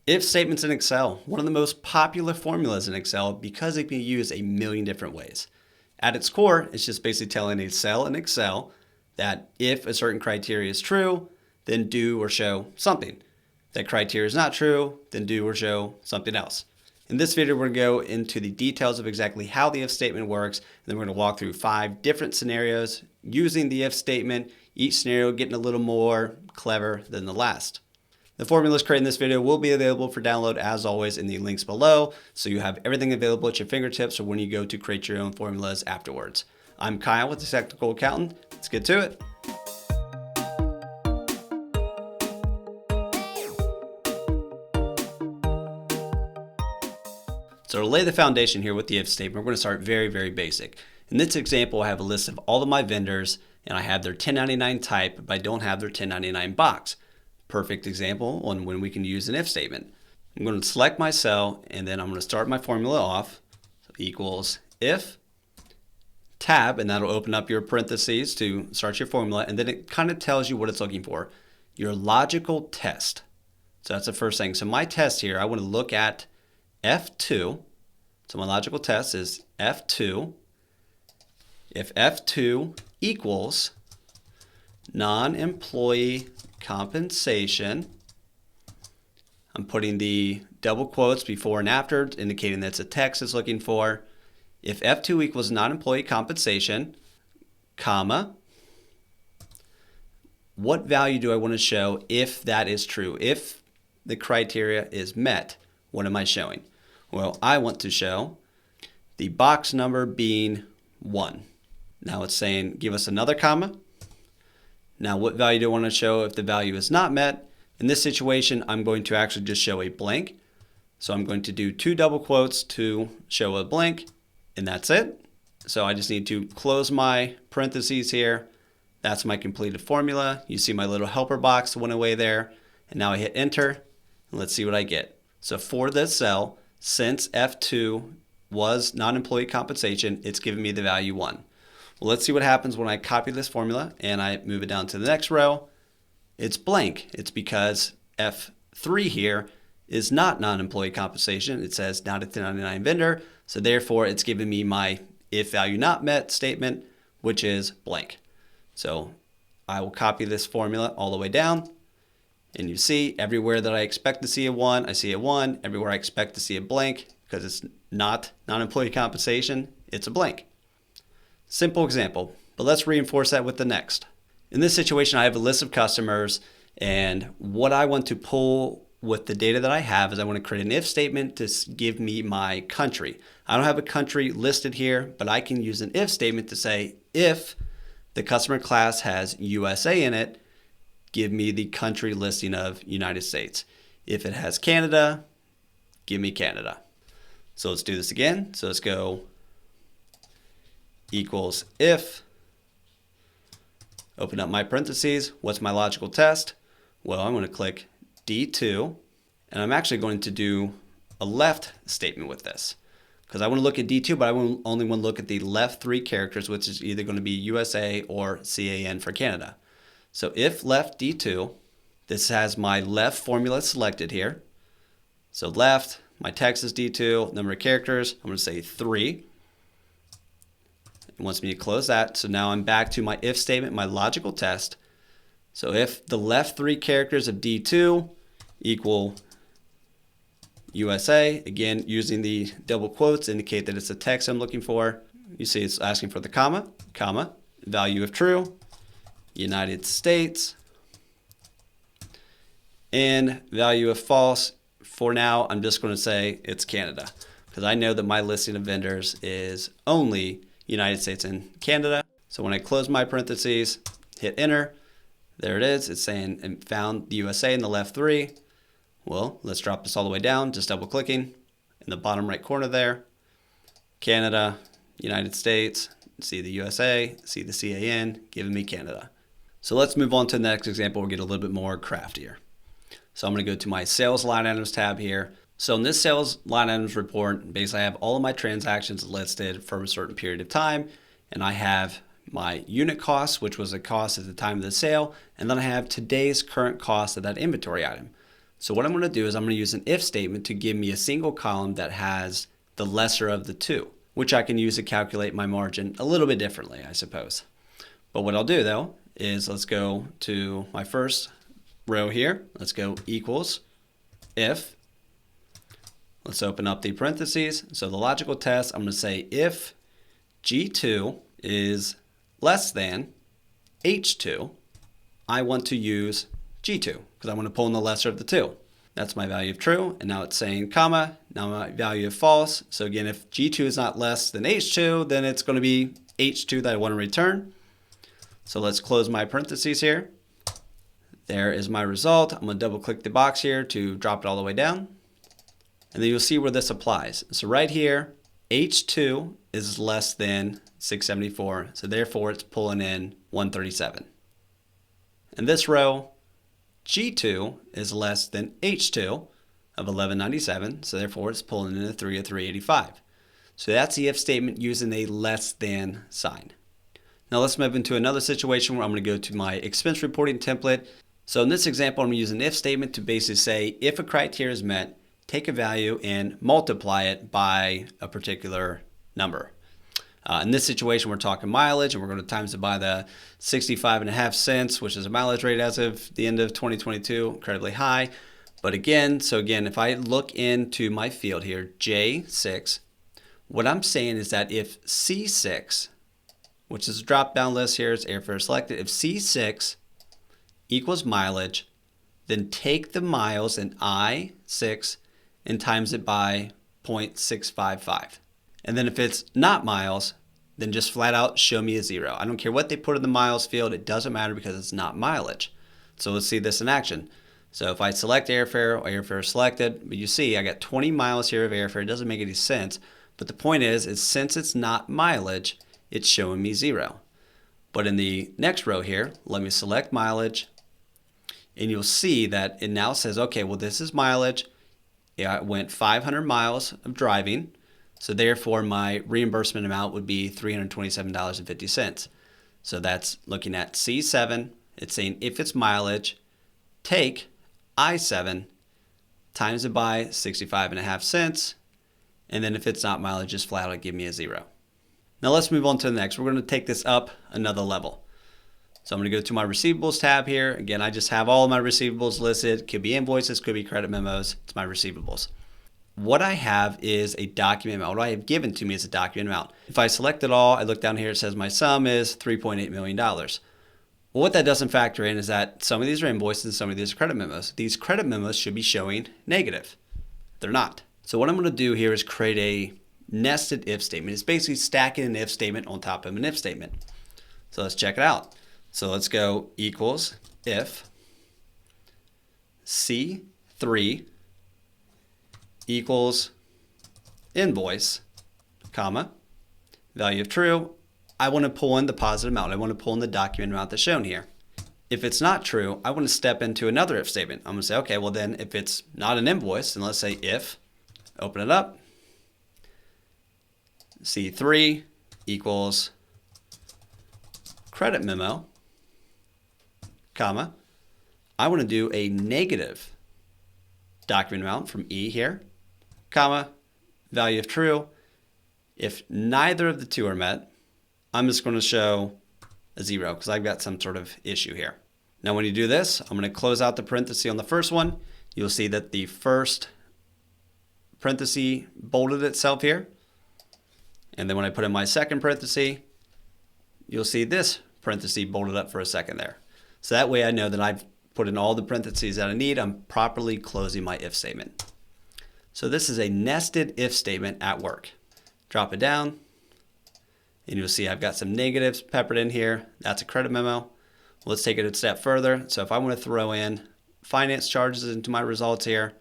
If statements in Excel, one of the most popular formulas in Excel because it can be used a million different ways. At its core, it's just basically telling a cell in Excel that if a certain criteria is true, then do or show something. If that criteria is not true, then do or show something else. In this video, we're going to go into the details of exactly how the if statement works, and then we're going to walk through 5 different scenarios using the if statement, each scenario getting a little more clever than the last. The formulas created in this video will be available for download as always in the links below, so you have everything available at your fingertips for when you go to create your own formulas afterwards. I'm Kyle with the Technical Accountant. Let's get to it. So to lay the foundation here with the if statement, we're going to start very basic. In this example, I have a list of all of my vendors and I have their 1099 type, but I don't have their 1099 box. Perfect example on when we can use an if statement. I'm going to select my cell and then I'm going to start my formula off. So equals if tab, and that'll open up your parentheses to start your formula, and then it kind of tells you what it's looking for. Your logical test. So that's the first thing. So my test here, I want to look at F2. So my logical test is F2. If F2 equals non-employee compensation, I'm putting the double quotes before and after, indicating that's a text it's looking for. If F2 equals non-employee compensation, comma, what value do I want to show if that is true? If the criteria is met, what am I showing? Well, I want to show the box number being 1. Now it's saying give us another comma. Now what value do I want to show if the value is not met? In this situation, I'm going to actually just show a blank. So I'm going to do 2 double quotes to show a blank, and that's it. So I just need to close my parentheses here. That's my completed formula. You see my little helper box went away there. And now I hit enter, and let's see what I get. So for this cell, since F2 was non-employee compensation, it's giving me the value 1. Well, let's see what happens when I copy this formula and I move it down to the next row. It's blank. It's because F3 here is not non-employee compensation. It says not a 1099 vendor. So therefore, it's giving me my if value not met statement, which is blank. So I will copy this formula all the way down. And you see everywhere that I expect to see a 1, I see a 1. Everywhere I expect to see a blank, because it's not non-employee compensation, it's a blank. Simple example, but let's reinforce that with the next. In this situation, I have a list of customers, and what I want to pull with the data that I have is I want to create an if statement to give me my country. I don't have a country listed here, but I can use an if statement to say if the customer class has USA in it, give me the country listing of United States. If it has Canada, give me Canada. So let's do this again. So let's go equals if, open up my parentheses. What's my logical test? Well, I'm going to click D2, and I'm actually going to do a left statement with this because I want to look at D2, but I only want to look at the left 3 characters, which is either going to be USA or CAN for Canada. So if left D2, this has my left formula selected here. So left, my text is D2, number of characters, I'm going to say 3. It wants me to close that. So now I'm back to my if statement, my logical test. So if the left 3 characters of D2 equal USA, again, using the double quotes indicate that it's the text I'm looking for. You see it's asking for the comma, value of true, United States, and value of false. For now, I'm just going to say it's Canada because I know that my listing of vendors is only United States and Canada. So when I close my parentheses, hit enter, there it is. It's saying and found the USA in the left 3. Well, let's drop this all the way down, just double clicking in the bottom right corner there. Canada, United States, see the USA, see the CAN, giving me Canada. So let's move on to the next example. We'll get a little bit more craftier. So I'm going to go to my sales line items tab here. So in this sales line items report, basically I have all of my transactions listed for a certain period of time, and I have my unit cost, which was a cost at the time of the sale, and then I have today's current cost of that inventory item. So what I'm going to do is I'm going to use an if statement to give me a single column that has the lesser of the two, which I can use to calculate my margin a little bit differently, I suppose. But what I'll do though is let's go to my first row here. Let's go equals if. Let's open up the parentheses. So the logical test, I'm going to say if G2 is less than H2, I want to use G2 because I want to pull in the lesser of the two. That's my value of true, and now it's saying comma, now my value of false. So again, if G2 is not less than H2, then it's going to be H2 that I want to return. So let's close my parentheses here. There is my result. I'm going to double click the box here to drop it all the way down. And then you'll see where this applies. So right here, H2 is less than 674, so therefore it's pulling in 137. In this row, G2 is less than H2 of 1197, so therefore it's pulling in a 3 of 385. So that's the if statement using a less than sign. Now let's move into another situation where I'm going to go to my expense reporting template. So in this example, I'm going to use an if statement to basically say if a criteria is met, take a value and multiply it by a particular number. In this situation, we're talking mileage, and we're going to times it by the 65.5 cents, which is a mileage rate as of the end of 2022, incredibly high. But again, if I look into my field here, J6, what I'm saying is that if C6, which is a drop-down list here, is airfare selected, if C6 equals mileage, then take the miles in I6 and times it by 0.655. And then if it's not miles, then just flat out show me a 0. I don't care what they put in the miles field, it doesn't matter because it's not mileage. So let's see this in action. So if I select airfare, airfare selected, but you see I got 20 miles here of airfare. It doesn't make any sense. But the point is since it's not mileage, it's showing me 0. But in the next row here, let me select mileage, and you'll see that it now says, okay, well this is mileage. I went 500 miles of driving. So therefore, my reimbursement amount would be $327.50. So that's looking at C7. It's saying if it's mileage, take I7, times it by 65.5 cents. And then if it's not mileage, just flat out give me a 0. Now let's move on to the next. We're going to take this up another level. So I'm going to go to my receivables tab here. Again, I just have all of my receivables listed. Could be invoices, could be credit memos. It's my receivables. What I have is a document amount. What I have given to me is a document amount. If I select it all, I look down here, it says my sum is $3.8 million. Well, what that doesn't factor in is that some of these are invoices and some of these are credit memos. These credit memos should be showing negative. They're not. So what I'm going to do here is create a nested if statement. It's basically stacking an if statement on top of an if statement. So let's check it out. So let's go equals if C3 equals invoice, comma, value of true. I want to pull in the positive amount. I want to pull in the document amount that's shown here. If it's not true, I want to step into another if statement. I'm going to say, okay, well then if it's not an invoice, then let's say if, open it up, C3 equals credit memo, comma, I want to do a negative document amount from E here, comma, value of true. If neither of the two are met, I'm just going to show a 0 because I've got some sort of issue here. Now when you do this, I'm going to close out the parenthesis on the first one. You'll see that the first parenthesis bolded itself here. And then when I put in my second parenthesis, you'll see this parenthesis bolded up for a second there. So that way I know that I've put in all the parentheses that I need. I'm properly closing my if statement. So this is a nested if statement at work. Drop it down, and you'll see I've got some negatives peppered in here. That's a credit memo. Let's take it a step further. So if I want to throw in finance charges into my results here,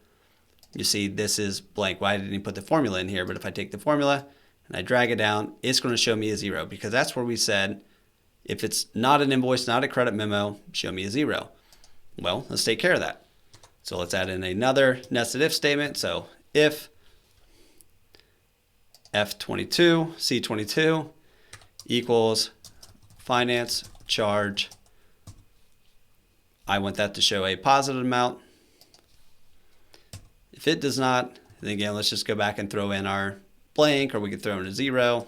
you see this is blank. Well, I didn't even put the formula in here, but if I take the formula and I drag it down, it's going to show me a 0 because that's where we said if it's not an invoice, not a credit memo, show me a 0. Well, let's take care of that. So let's add in another nested if statement. So if F22, C22 equals finance charge, I want that to show a positive amount, If it does not, then again, let's just go back and throw in our blank, or we could throw in a 0.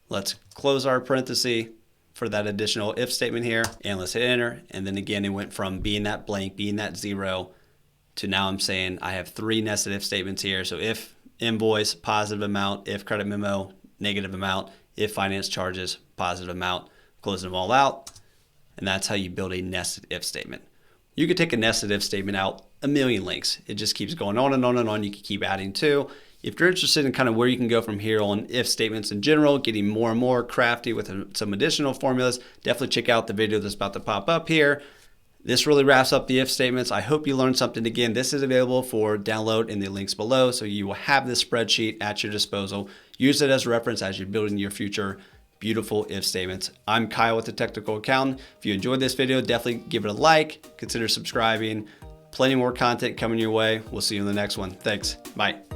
Let's close our parenthesis for that additional if statement here, and let's hit enter. And then again, it went from being that blank, being that 0, to now I'm saying I have 3 nested if statements here. So if invoice, positive amount; if credit memo, negative amount; if finance charges, positive amount. Closing them all out. And that's how you build a nested if statement. You could take a nested if statement out a million links. It just keeps going on and on and on. You can keep adding to. If you're interested in kind of where you can go from here on if statements in general, getting more and more crafty with some additional formulas, definitely check out the video that's about to pop up here. This really wraps up the if statements. I hope you learned something. Again, this is available for download in the links below, so you will have this spreadsheet at your disposal. Use it as reference as you're building your future beautiful if statements. I'm Kyle with the Technical Accountant. If you enjoyed this video, definitely give it a like, consider subscribing. Plenty more content coming your way. We'll see you in the next one. Thanks. Bye.